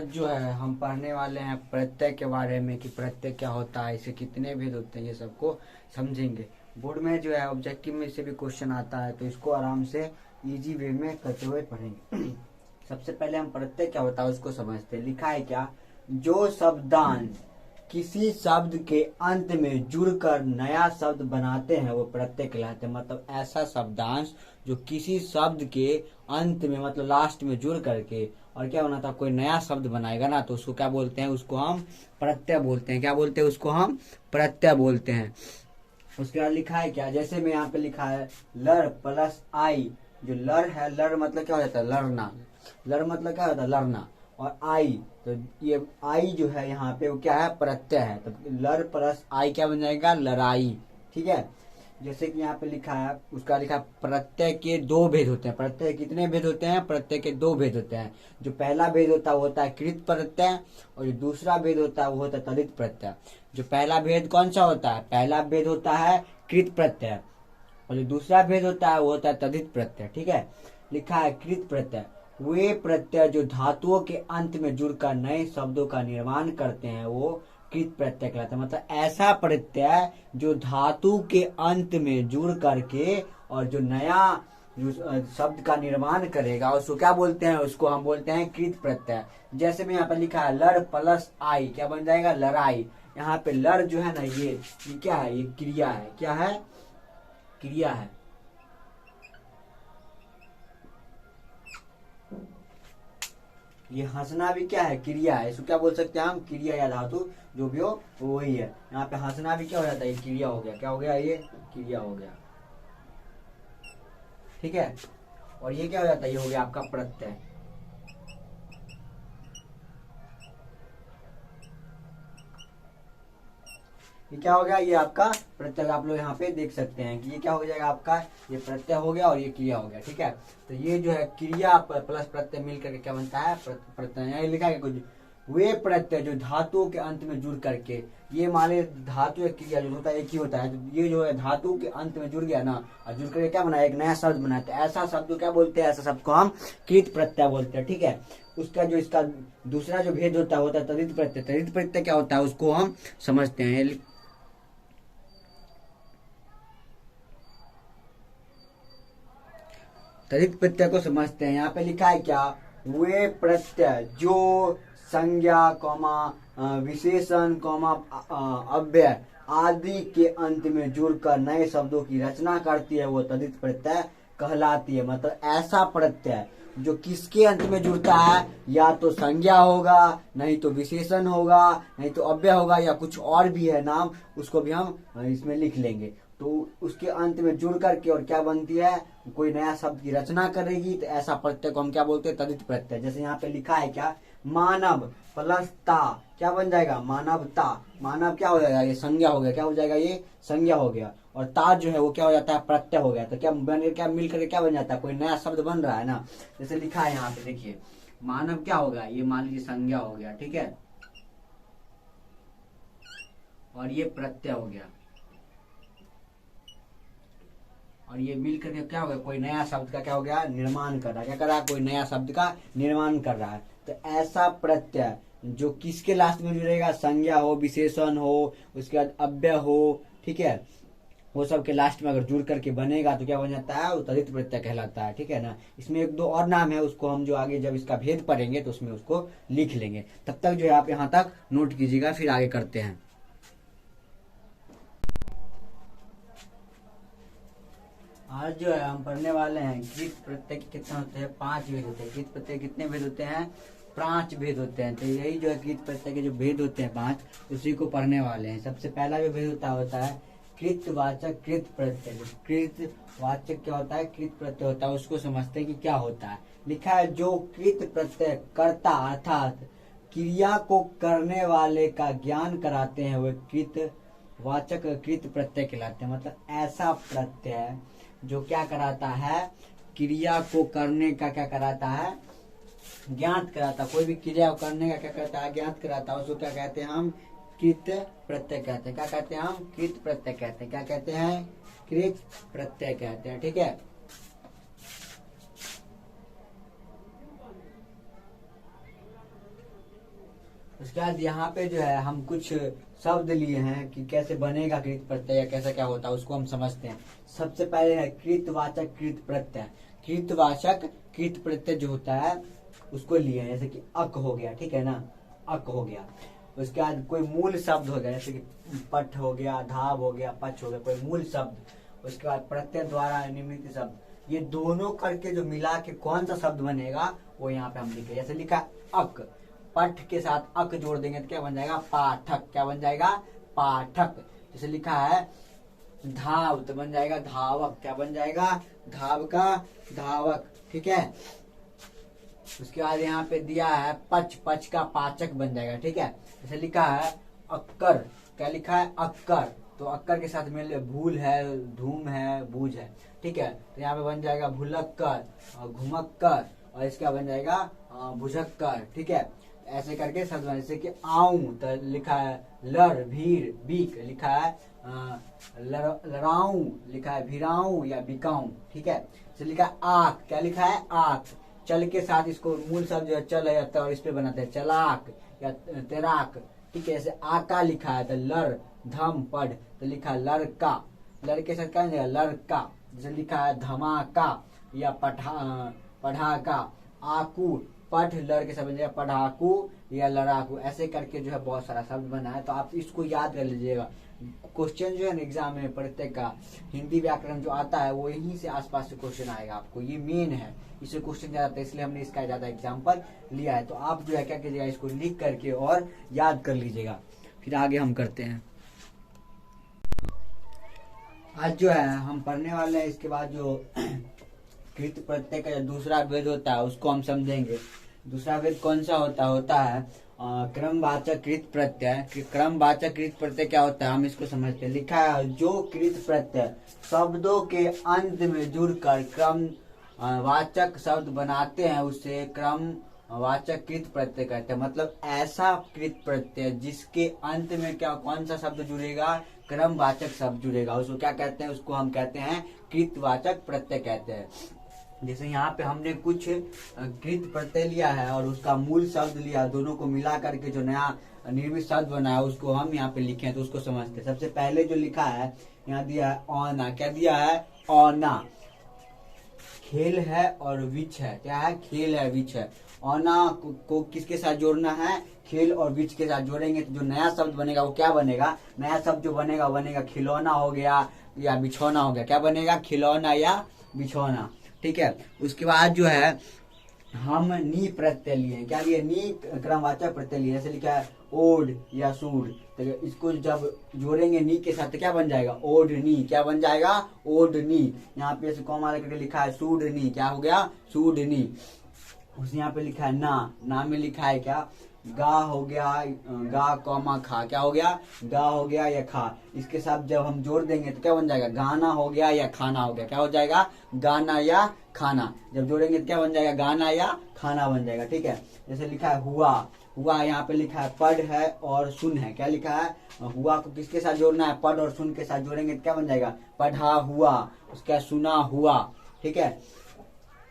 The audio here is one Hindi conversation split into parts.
आज जो है हम पढ़ने वाले हैं प्रत्यय के बारे में कि प्रत्यय क्या होता है, इसे कितने भेद होते हैं, ये सबको समझेंगे। बोर्ड में जो है ऑब्जेक्टिव में से भी क्वेश्चन आता है, तो इसको आराम से इजी वे में करते हुए पढ़ेंगे। सबसे पहले हम प्रत्यय क्या होता है उसको समझते हैं। लिखा है क्या, जो शब्दांश किसी शब्द के अंत में जुड़कर नया शब्द बनाते हैं वो प्रत्यय कहलाते हैं। मतलब ऐसा शब्दांश जो किसी शब्द के अंत में मतलब लास्ट में जुड़ करके और क्या बना था, कोई नया शब्द बनाएगा ना, तो उसको क्या बोलते हैं, उसको हम प्रत्यय बोलते हैं। क्या बोलते हैं, उसको हम प्रत्यय बोलते हैं। उसके बाद लिखा है क्या, जैसे में यहाँ पे लिखा है लर प्लस आई। जो लर है, लर मतलब क्या हो जाता है, लड़ना। लर मतलब क्या होता है, लड़ना। और आई, तो ये आई जो है यहाँ पे वो क्या है, प्रत्यय है। तो लर प्लस आई क्या बन जाएगा, लड़ाई। ठीक है। जैसे कि यहाँ पे लिखा है, उसका लिखा है प्रत्यय के दो भेद होते हैं। प्रत्यय कितने भेद होते हैं, प्रत्यय के दो भेद होते हैं। जो पहला भेद होता है वो होता है कृत प्रत्यय, और जो दूसरा भेद होता है वो होता है तदित प्रत्यय। जो पहला भेद कौन सा होता है, पहला भेद होता है कृत प्रत्यय, और जो दूसरा भेद होता है वो होता है तदित प्रत्यय। ठीक है। लिखा है कृत प्रत्यय वे प्रत्यय जो धातुओं के अंत में जुड़कर नए शब्दों का निर्माण करते हैं वो कृत प्रत्यय कहलाता है। मतलब ऐसा प्रत्यय जो धातु के अंत में जुड़ करके और जो नया जो शब्द का निर्माण करेगा उसको क्या बोलते हैं, उसको हम बोलते हैं कृत प्रत्यय। जैसे में यहाँ पर लिखा है लड़ प्लस आई क्या बन जाएगा, लड़ाई। यहाँ पे लड़ जो है ना, ये क्या है, ये क्रिया है। क्या है, क्रिया है। ये हंसना भी क्या है, क्रिया है। इसको क्या बोल सकते हैं हम, क्रिया या धातु जो भी हो वो वही है। यहाँ पे हंसना भी क्या हो जाता है, ये क्रिया हो गया। क्या हो गया, ये क्रिया हो गया। ठीक है। और ये क्या हो जाता है, ये हो गया आपका प्रत्यय। ये क्या हो गया, ये आपका प्रत्यय। आप लोग यहाँ पे देख सकते हैं कि ये क्या हो जाएगा आपका, ये प्रत्यय हो गया और ये क्रिया हो गया। ठीक है। तो ये जो है क्रिया प्लस प्रत्यय मिलकर के क्या बनता है, प्रत्यय। यहाँ लिखा है कुछ वे प्रत्यय जो धातुओं के अंत में जुड़ करके, ये माने धातु या क्रिया जो होता है एक ही होता है। तो ये जो है धातु के अंत में जुड़ गया ना, और जुड़ करके क्या बनाया, एक नया शब्द बनाते हैं। ऐसा शब्द क्या बोलते हैं, ऐसा शब्द को हम कृत प्रत्यय बोलते हैं। ठीक है। उसका जो इसका दूसरा जो भेद होता है तदित प्रत्यय। तदित प्रत्यय क्या होता है उसको हम समझते हैं। तदित प्रत्यय को समझते हैं। यहाँ पे लिखा है क्या, वे प्रत्यय जो संज्ञा कौमा विशेषण कौमा अव्यय आदि के अंत में जुड़कर नए शब्दों की रचना करती है वो तदित प्रत्यय कहलाती है। मतलब ऐसा प्रत्यय जो किसके अंत में जुड़ता है, या तो संज्ञा होगा, नहीं तो विशेषण होगा, नहीं तो अव्यय होगा, या कुछ और भी है नाम, उसको भी हम इसमें लिख लेंगे। तो उसके अंत में जुड़ करके और क्या बनती है, कोई नया शब्द की रचना करेगी, तो ऐसा प्रत्यय को हम क्या बोलते हैं, तदित प्रत्यय। जैसे यहाँ पे लिखा है क्या, मानव प्लस ता क्या बन जाएगा, मानवता। मानव क्या हो जाएगा, ये संज्ञा हो गया। क्या हो जाएगा, ये संज्ञा हो गया। और ता जो है वो क्या हो जाता है, प्रत्यय हो गया। तो क्या क्या मिल करके क्या बन जाता है, कोई नया शब्द बन रहा है ना। जैसे लिखा है यहाँ पे देखिए, मानव क्या होगा, ये मान लीजिए संज्ञा हो गया। ठीक है। और ये प्रत्यय हो गया, और ये मिल करके क्या हो गया, कोई नया शब्द का क्या हो गया, निर्माण कर रहा है। क्या कर रहा है, कोई नया शब्द का निर्माण कर रहा है। तो ऐसा प्रत्यय जो किसके लास्ट में जुड़ेगा, संज्ञा हो, विशेषण हो, उसके बाद अव्यय हो, ठीक है, वो सब के लास्ट में अगर जुड़ करके बनेगा तो क्या बन जाता है, वो तदित प्रत्यय कहलाता है। ठीक है ना। इसमें एक दो और नाम है, उसको हम जो आगे जब इसका भेद पढ़ेंगे तो उसमें उसको लिख लेंगे। तब तक जो है आप यहाँ तक नोट कीजिएगा, फिर आगे करते हैं। आज जो है हम पढ़ने वाले हैं कृत प्रत्यय कितने होते हैं, 5 भेद होते हैं। कृत प्रत्यय कितने भेद होते हैं, 5 भेद होते हैं। तो यही जो है कृत प्रत्यय के जो भेद होते हैं 5, उसी को पढ़ने वाले हैं। सबसे पहला जो भेद होता है कृतवाचक कृत प्रत्यय। कृतवाचक क्या होता है, कृत प्रत्यय होता है, उसको समझते हैं कि क्या होता है। लिखा है जो कृत प्रत्यय कर्ता अर्थात क्रिया को करने वाले का ज्ञान कराते हैं वे कृतवाचक कृत प्रत्यय कहलाते हैं। मतलब ऐसा प्रत्यय जो क्या कराता है, क्रिया को करने का क्या कराता है, ज्ञात कराता। कोई भी क्रिया करने का क्या करता है, ज्ञात कराता है, उसको क्या कहते हैं हम, कृत प्रत्यय कहते हैं। क्या कहते हैं हम, कृत प्रत्यय कहते हैं। क्या कहते हैं, कृत प्रत्यय कहते हैं। ठीक है। उसके बाद यहाँ पे जो है हम कुछ शब्द लिए हैं कि कैसे बनेगा कृत प्रत्यय या कैसा क्या होता है, उसको हम समझते हैं। सबसे पहले है कृतवाचक कृत प्रत्यय। कृतवाचक कृत प्रत्यय जो होता है उसको लिए हैं, जैसे कि अक हो गया, ठीक है ना, अक हो गया। उसके बाद कोई मूल शब्द हो गया, जैसे कि पठ हो गया, धाव हो गया, पच हो गया, कोई मूल शब्द। उसके बाद प्रत्यय द्वारा निमित्त शब्द, ये दोनों करके जो मिला के कौन सा शब्द बनेगा वो यहाँ पे हम लिखे। जैसे लिखा अक, पठ के साथ अक जोड़ देंगे तो क्या बन जाएगा, पाठक। क्या बन जाएगा, पाठक। जैसे लिखा है धाव तो बन जाएगा धावक। क्या बन जाएगा, धाव का धावक, ठीक है। उसके बाद यहाँ पे दिया है पच, पच का पाचक बन जाएगा, ठीक है। जैसे लिखा है अक्कर, क्या लिखा है, अक्कर, तो अक्कर के साथ मिल भूल है, धूम है, बूझ है, ठीक है। तो यहाँ पे बन जाएगा भुलक्कर और घुमक्कर, और इसका बन जाएगा भुजक्कर, ठीक है। ऐसे करके शब्द बने। जैसे कि आऊं तो लिखा है लर, भीड़, बीक, लिखा है लड़ाऊं, लिखा है भिराऊं या बिकाऊं, ठीक है। जैसे लिखा है आक, क्या लिखा है, आक, चल के साथ इसको मूल शब्द जो है चल है तो इस पे बनाते हैं चलाक या तैराक, ठीक है। जैसे आका लिखा है तो लर, धम, पढ़, तो लिखा है लड़का, लड़ के साथ क्या बनेगा, लड़का। जैसे लिखा है धमाका या पढ़ाका, आकू, पढ़, लड़ के साथ बन जाएगा पढ़ाकू या लड़ाकू। ऐसे करके जो है बहुत सारा शब्द बना है, तो आप इसको याद कर लीजिएगा। क्वेश्चन जो है ना एग्जाम में प्रत्येक का हिंदी व्याकरण जो आता है वो यहीं से आसपास से क्वेश्चन आएगा आपको, ये मेन है, इससे क्वेश्चन ज्यादा आता है, इसलिए हमने इसका ज्यादा एग्जाम्पल लिया है। तो आप जो है क्या कीजिएगा, इसको लिख करके और याद कर लीजिएगा, फिर आगे हम करते हैं। आज जो है हम पढ़ने वाले हैं, इसके बाद जो कृत प्रत्यय का जो दूसरा भेद होता है उसको हम समझेंगे। दूसरा भेद कौन सा होता है क्रमवाचक कृत प्रत्यय। क्रमवाचक कृत प्रत्यय क्या होता है हम इसको समझते हैं। लिखा है जो कृत प्रत्यय शब्दों के अंत में जुड़कर क्रम वाचक शब्द बनाते हैं उसे क्रम वाचक कृत प्रत्यय कहते हैं। मतलब ऐसा कृत प्रत्यय जिसके अंत में क्या कौन सा शब्द जुड़ेगा, क्रमवाचक शब्द जुड़ेगा, उसको क्या कहते हैं, उसको हम कहते हैं कृतवाचक प्रत्यय कहते हैं। जैसे यहाँ पे हमने कुछ कृत प्रत्यय लिया है और उसका मूल शब्द लिया, दोनों को मिला करके जो नया निर्मित शब्द बना है उसको हम यहाँ पे लिखे हैं, तो उसको समझते हैं। सबसे पहले जो लिखा है यहाँ दिया है औना, क्या दिया है, औना, खेल है और विच है, क्या है, खेल है, विच है। औना को किसके साथ जोड़ना है, खेल और विच के साथ जोड़ेंगे तो जो नया शब्द बनेगा वो क्या बनेगा, नया शब्द जो बनेगा वो बनेगा खिलौना हो गया या बिछौना हो गया। क्या बनेगा, खिलौना या बिछौना, ठीक है। उसके बाद जो है हम नी प्रत्यय लिए, क्या लिए, नी क्रमवाचक प्रत्यय लिए। जैसे लिखा है ओढ़ या सूढ़, तो इसको जब जोड़ेंगे नी के साथ तो क्या बन जाएगा, ओढ़नी, क्या बन जाएगा, ओढ़नी। यहाँ पे कॉमा करके लिखा है सूढ़नी, क्या हो गया, सूढ़नी। उस यहाँ पे लिखा है ना में लिखा है क्या, गा हो गया, गा कॉमा खा, क्या हो गया, गा हो गया या खा। इसके साथ जब हम जोड़ देंगे तो क्या बन जाएगा, गाना हो गया या खाना हो गया, क्या हो जाएगा, गाना या खाना। जब जोड़ेंगे तो क्या बन जाएगा, गाना या खाना बन जाएगा, ठीक है। जैसे लिखा है हुआ, यहाँ पे लिखा है पढ़ है और सुन है, क्या लिखा है, हुआ को किसके साथ जोड़ना है, पढ़ और सुन के साथ जोड़ेंगे तो क्या बन जाएगा, पढ़ा हुआ, उसका सुना हुआ, ठीक है।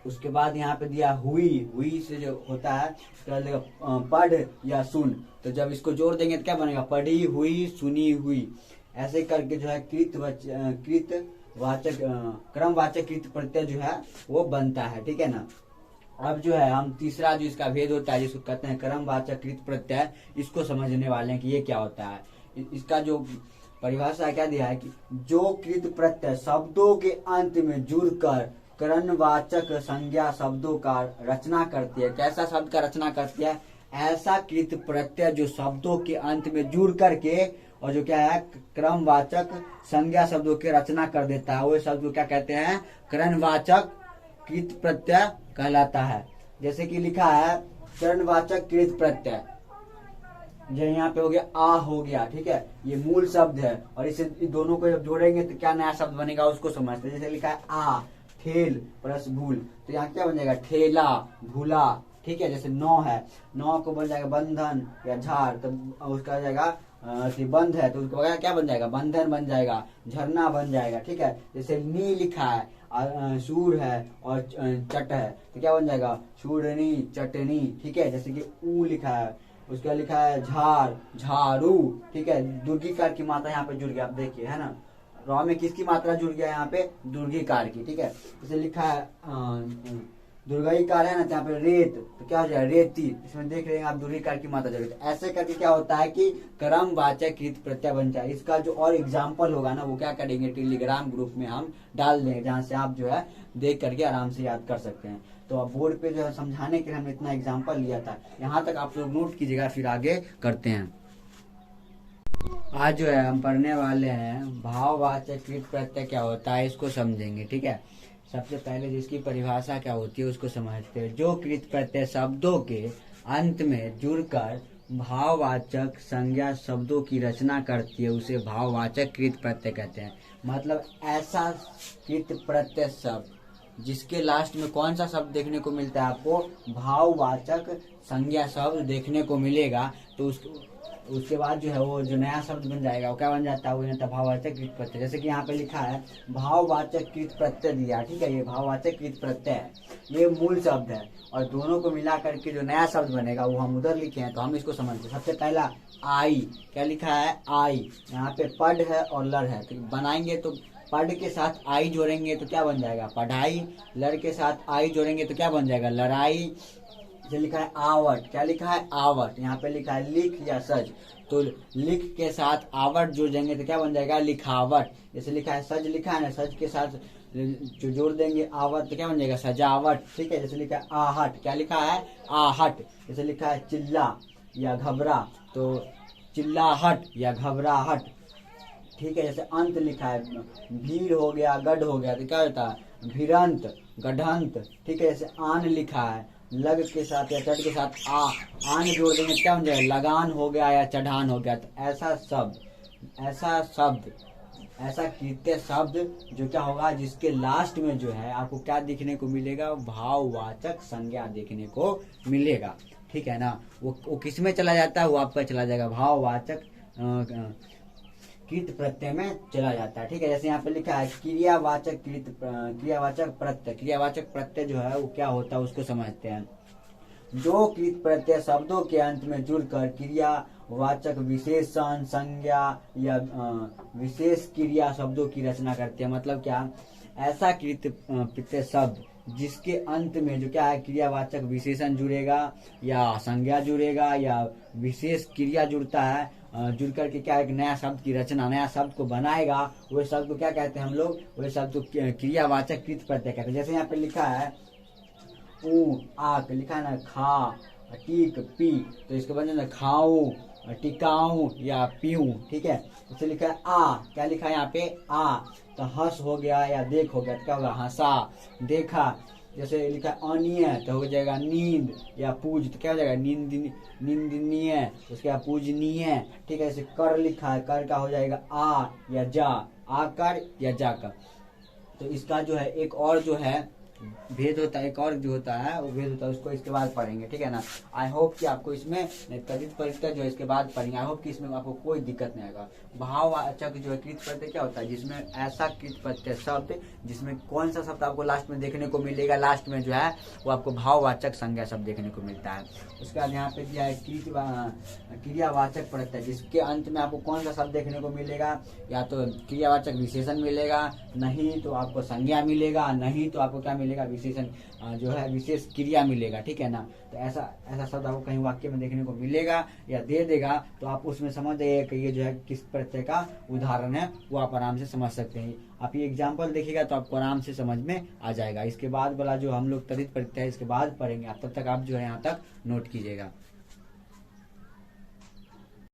उसके बाद यहाँ पे दिया हुई से जो होता है पढ़ या सुन, तो जब इसको जोड़ देंगे तो क्या बनेगा, पढ़ी हुई, सुनी हुई। ऐसे करके जो है कृतवाचक क्रमवाचक कृत प्रत्यय जो है वो बनता है, ठीक है ना। अब जो है हम तीसरा जो इसका भेद होता है जिसको कहते हैं क्रमवाचक कृत प्रत्यय, इसको समझने वाले हैं कि ये क्या होता है। इसका जो परिभाषा क्या दिया है कि जो कृत प्रत्यय शब्दों के अंत में जुड़कर क्रमवाचक संज्ञा शब्दों का रचना करती है। कैसा शब्द का रचना करती है, ऐसा कृत प्रत्यय जो शब्दों के अंत में जुड़ करके और जो क्या है क्रमवाचक संज्ञा शब्दों की रचना कर देता है, वो शब्द को क्या कहते हैं, क्रमवाचक कृत प्रत्यय कहलाता है। जैसे कि लिखा है क्रमवाचक कृत प्रत्यय, जो यहाँ पे हो गया आ हो गया, ठीक है, ये मूल शब्द है और इसे दोनों को जब जोड़ेंगे तो क्या नया शब्द बनेगा उसको समझते हैं। जैसे लिखा है आ ठेल प्लस भूल, तो यहाँ क्या बन जाएगा, ठेला, भूला, ठीक है। जैसे नौ को बन जाएगा बंधन या झाड़, तो उसका आ जाएगा बंध है तो उसका क्या बन जाएगा, बंधन बन जाएगा, झरना बन जाएगा, ठीक है। जैसे नी लिखा है सूर है और चट है तो क्या बन जाएगा, सूरनी, चटनी, ठीक है। जैसे कि ऊ लिखा है उसके बाद लिखा है झाड़, झाड़ू, ठीक है। दुर्घीकार की मात्रा यहाँ पे जुड़ गया, आप देखिए, है ना। रॉ में किसकी मात्रा जुड़ गया यहाँ पे? दुर्घीकार की, ठीक है। जैसे लिखा है दुर्घईकार है ना, तो यहाँ पे रेत, तो क्या हो जाएगा? रेती। इसमें देख रहे हैं आप दुर्घीकार की मात्रा जुड़ गई। ऐसे करके क्या होता है कि क्रमवाचक कृत प्रत्यय बन जाए। इसका जो और एग्जाम्पल होगा ना, वो क्या करेंगे, टेलीग्राम ग्रुप में हम डाल देंगे, जहाँ से आप जो है देख करके आराम से याद कर सकते हैं। तो अब बोर्ड पे जो है समझाने के लिए हमने इतना एग्जाम्पल लिया था, यहाँ तक आप लोग नोट कीजिएगा, फिर आगे करते हैं। आज जो है हम पढ़ने वाले हैं भाववाचक कृत प्रत्यय क्या होता है, इसको समझेंगे, ठीक है। सबसे पहले जिसकी परिभाषा क्या होती है उसको समझते हैं। जो कृत प्रत्यय शब्दों के अंत में जुड़कर भाववाचक संज्ञा शब्दों की रचना करती है उसे भाववाचक कृत प्रत्यय कहते हैं। मतलब ऐसा कृत प्रत्यय शब्द जिसके लास्ट में कौन सा शब्द देखने को मिलता है आपको? भाववाचक संज्ञा शब्द देखने को मिलेगा। तो उसके बाद जो है वो जो नया शब्द बन जाएगा वो क्या बन जाता है? वो बनता है भाववाचक कृत प्रत्यय। जैसे कि यहाँ पे लिखा है भाववाचक कृत प्रत्यय दिया, ठीक है। ये भाववाचक कृत प्रत्यय है, ये मूल शब्द है, और दोनों को मिला करके जो नया शब्द बनेगा वो हम उधर लिखे हैं, तो हम इसको समझते हैं। सबसे पहला आई, क्या लिखा है? आई। यहाँ पे पढ़ है और लड़ है, तो बनाएंगे तो पढ़ के साथ आई जोड़ेंगे तो क्या बन जाएगा? पढ़ाई। लड़ के साथ आई जोड़ेंगे तो क्या बन जाएगा? लड़ाई। ये लिखा है आवट, क्या लिखा है? आवट। यहाँ पे लिखा है लिख या सज, तो लिख के साथ आवट जोड़ देंगे तो क्या बन जाएगा? लिखावट। जैसे लिखा है सज, लिखा है ना, सज के साथ जो जोड़ देंगे आवट तो क्या बन जाएगा? सजावट, ठीक है। जैसे लिखा है आहट, क्या लिखा है? आहट। जैसे लिखा है चिल्ला या घबरा, तो चिल्लाहट या घबराहट, ठीक है। जैसे अंत लिखा है भीड़ हो गया, गढ़ हो गया, तो क्या होता है? भिड़ंत, गढ़ंत, ठीक है। जैसे आन लिखा है लग के साथ या चढ़ के साथ आन जोड़ देंगे क्या हो जाएगा? लगान हो गया या चढ़ान हो गया। तो ऐसा शब्द ऐसा कृत्य शब्द जो क्या होगा, जिसके लास्ट में जो है आपको क्या देखने को मिलेगा? भाववाचक संज्ञा देखने को मिलेगा, ठीक है ना। वो किस में चला जाता है? वो आपका चला जाएगा भाववाचक कृत प्रत्यय में चला जाता है, ठीक है। जैसे यहाँ पे लिखा है क्रियावाचक प्रत्यय। क्रियावाचक प्रत्यय जो है वो क्या होता है उसको समझते हैं। जो कृत प्रत्यय शब्दों के अंत में जुड़कर क्रियावाचक विशेषण, संज्ञा या विशेष क्रिया शब्दों की रचना करते हैं। मतलब क्या? ऐसा कृत प्रत्यय शब्द जिसके अंत में जो क्या है, क्रियावाचक विशेषण जुड़ेगा या संज्ञा जुड़ेगा या विशेष क्रिया जुड़ता है, जुड़ करके क्या एक नया शब्द की रचना, नया शब्द को बनाएगा, वह शब्द को क्या कहते हैं हम लोग? वह शब्द को क्रियावाचक कृत प्रत्यय कहते हैं। जैसे यहाँ पे लिखा है आक, लिखा है ना खा, टीक, पी, तो इसके बाद ना खाऊं, टिकाऊं या पीऊं, ठीक है। जैसे लिखा है आ, क्या लिखा है यहाँ पे? आ, तो हंस हो गया या देख हो गया, तो क्या होगा? हंसा, देखा। जैसे लिखा है अनीय, तो हो जाएगा नींद या पूज, तो क्या हो जाएगा? निंदनीय, उसके बाद पूजनीय, ठीक है। जैसे कर लिखा है, कर का हो जाएगा आ या जा, आकर या जाकर। तो इसका जो है एक और जो है भेद होता है, एक और जो होता है वो भेद होता है, उसको इसके बाद पढ़ेंगे, ठीक है ना। आई होप कि आपको इसमें तदित परिचय जो है इसके बाद पढ़ेंगे। आई होप कि इसमें आपको कोई दिक्कत नहीं आएगा। भाववाचक जो है कृत प्रत्यय क्या होता है? जिसमें ऐसा कृत प्रत्यय शब्द जिसमें कौन सा शब्द आपको लास्ट में देखने को मिलेगा? लास्ट में जो है वो आपको भाववाचक संज्ञा शब्द देखने को मिलता है। उसके बाद यहाँ पे दिया है क्रियावाचक प्रत्यय, जिसके अंत में आपको कौन सा शब्द देखने को मिलेगा? या तो क्रियावाचक विशेषण मिलेगा, नहीं तो आपको संज्ञा मिलेगा, नहीं तो आपको क्या मिलेगा? विशेषण जो है विशेष क्रिया मिलेगा, ठीक है ना। तो ऐसा शब्द आपको कहीं वाक्य में देखने को मिलेगा या दे देगा, तो आप उसमें समझ जाइए कि ये जो है किस प्रत्यय का उदाहरण है, वो आप आराम से समझ सकते हैं। आप ये एग्जाम्पल देखिएगा तो आपको आराम से समझ में आ जाएगा। इसके बाद वाला जो हम लोग तदित प्रत्यय इसके बाद पढ़ेंगे, आप तब तक आप जो है यहाँ तक नोट कीजिएगा।